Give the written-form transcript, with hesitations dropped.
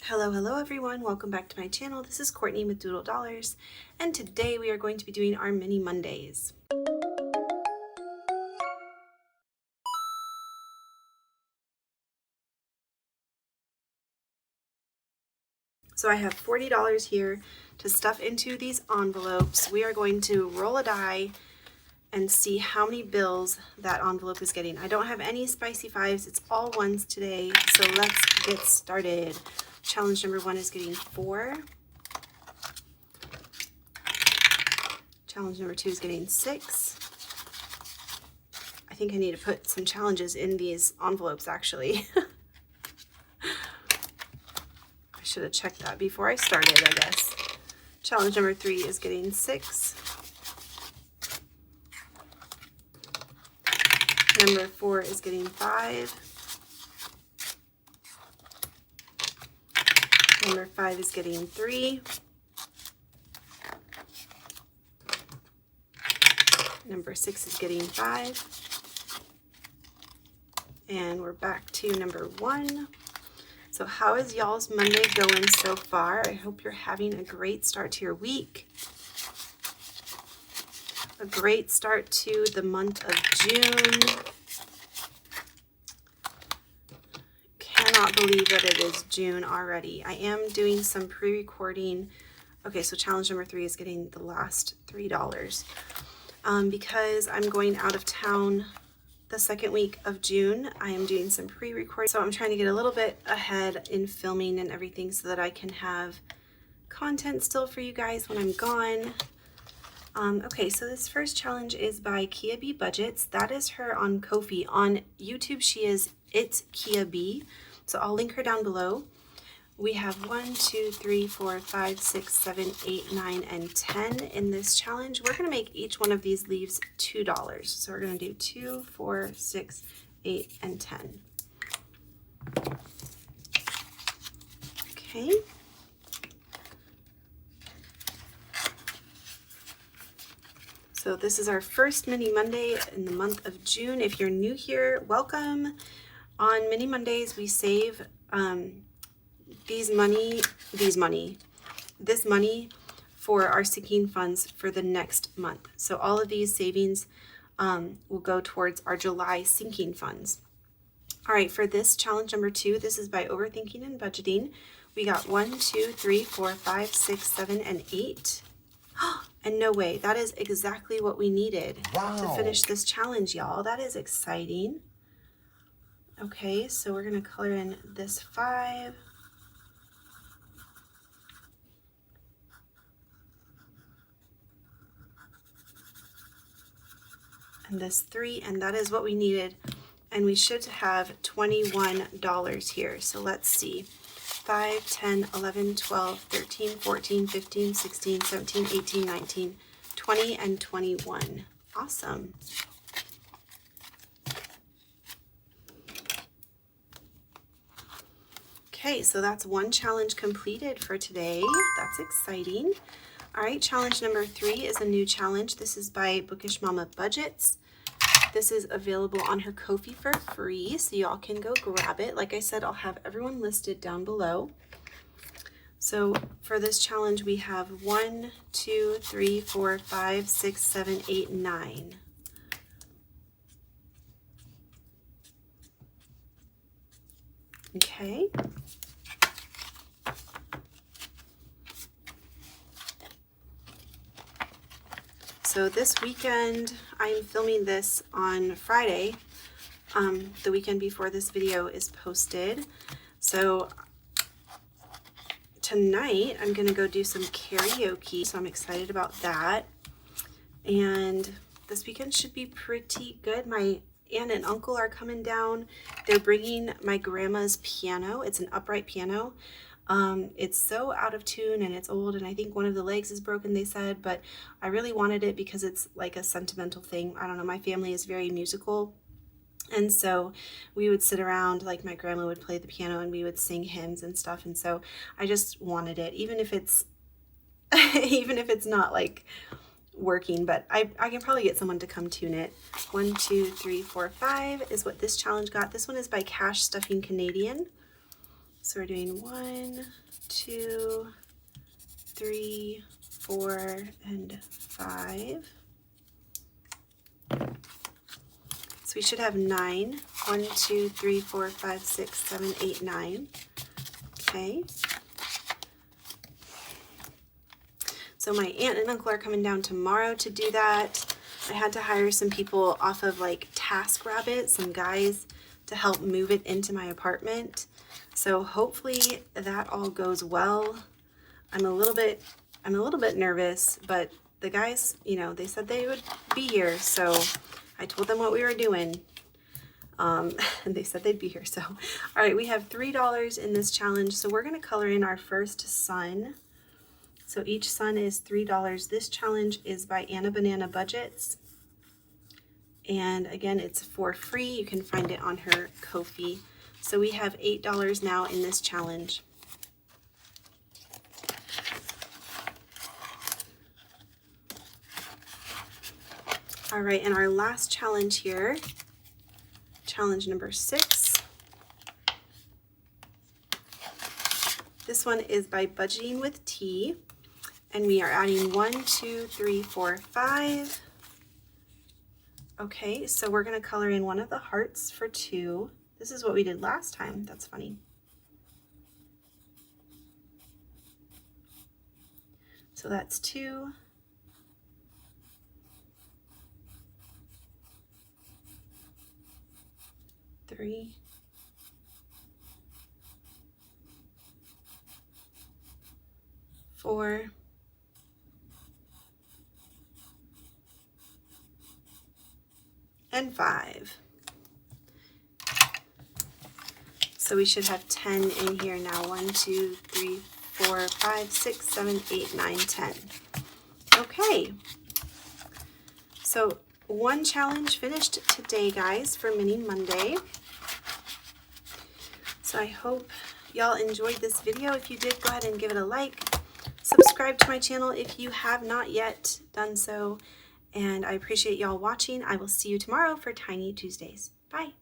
Hello everyone, welcome back to my channel. This is Courtney with Doodle Dollars, and today we are going to be doing our mini Mondays. So I have $40 here to stuff into these envelopes. We are going to roll a die and see how many bills that envelope is getting. I don't have any spicy fives, it's all ones today, so let's get started. Challenge number 1 is getting 4. Challenge number 2 is getting 6. I think I need to put some challenges in these envelopes actually. I should have checked that before I started, I guess. Challenge number 3 is getting 6. Number 4 is getting 5. Number 5 is getting 3. Number 6 is getting 5. And we're back to number 1. So how is y'all's Monday going so far? I hope you're having a great start to your week. A great start to the month of June. Cannot believe that it is June already. I am doing some pre-recording. Okay, so challenge number 3 is getting the last $3. Because I'm going out of town the second week of June, I am doing some pre-recording. So I'm trying to get a little bit ahead in filming and everything so that I can have content still for you guys when I'm gone. Okay, so this first challenge is by Kia B Budgets. That is her on Ko-fi. On YouTube, she is It's Kia B. So I'll link her down below. We have 1, 2, 3, 4, 5, 6, 7, 8, 9, and 10 in this challenge. We're going to make each one of these leaves $2. So we're going to do 2, 4, 6, 8, and 10. Okay. So this is our first Mini Monday in the month of June. If you're new here, welcome. On Mini Mondays, we save this money for our sinking funds for the next month. So all of these savings will go towards our July sinking funds. All right, for this challenge number 2, this is by Overthinking and Budgeting. We got 1, 2, 3, 4, 5, 6, 7, and 8. And no way, that is exactly what we needed to finish this challenge, y'all. That is exciting. Okay, so we're gonna color in this 5. And this 3, and that is what we needed. And we should have $21 here. So let's see. 5, 10, 11, 12, 13, 14, 15, 16, 17, 18, 19, 20, and 21. Awesome. Okay, so that's one challenge completed for today. That's exciting. All right, challenge number 3 is a new challenge. This is by Bookish Mama Budgets. This is available on her Ko-fi for free, so y'all can go grab it. Like I said, I'll have everyone listed down below. So for this challenge, we have 1, 2, 3, 4, 5, 6, 7, 8, 9. Okay. So this weekend, I'm filming this on Friday, the weekend before this video is posted. So tonight, I'm gonna go do some karaoke, so I'm excited about that. And this weekend should be pretty good. My aunt and uncle are coming down. They're bringing my grandma's piano. It's an upright piano. It's so out of tune and it's old, and I think one of the legs is broken, they said, but I really wanted it because it's like a sentimental thing. I don't know, my family is very musical, and so we would sit around, like my grandma would play the piano and we would sing hymns and stuff, and so I just wanted it, even if it's even if it's not like working, but I can probably get someone to come tune it. 1, 2, 3, 4, 5 is what this challenge got. This one is by Cash Stuffing Canadian. So we're doing 1, 2, 3, 4, and 5. So we should have 9. 1, 2, 3, 4, 5, 6, 7, 8, 9. Okay. So my aunt and uncle are coming down tomorrow to do that. I had to hire some people off of like TaskRabbit, some guys to help move it into my apartment. So hopefully that all goes well. I'm a little bit nervous, but the guys, you know, they said they would be here, so I told them what we were doing. And they said they'd be here. So, all right, we have $3 in this challenge. So we're going to color in our first sun. So each sun is $3. This challenge is by Anna Banana Budgets. And again, it's for free. You can find it on her Ko-fi. So we have $8 now in this challenge. All right, and our last challenge here, challenge number 6. This one is by Budgeting with T, and we are adding 1, 2, 3, 4, 5. Okay, so we're going to color in one of the hearts for 2. This is what we did last time. That's funny. So that's 2. 3. 4. And 5. So we should have 10 in here now. 1, 2, 3, 4, 5, 6, 7, 8, 9, 10. Okay. So one challenge finished today, guys, for Mini Monday. So I hope y'all enjoyed this video. If you did, go ahead and give it a like. Subscribe to my channel if you have not yet done so. And I appreciate y'all watching. I will see you tomorrow for Tiny Tuesdays. Bye.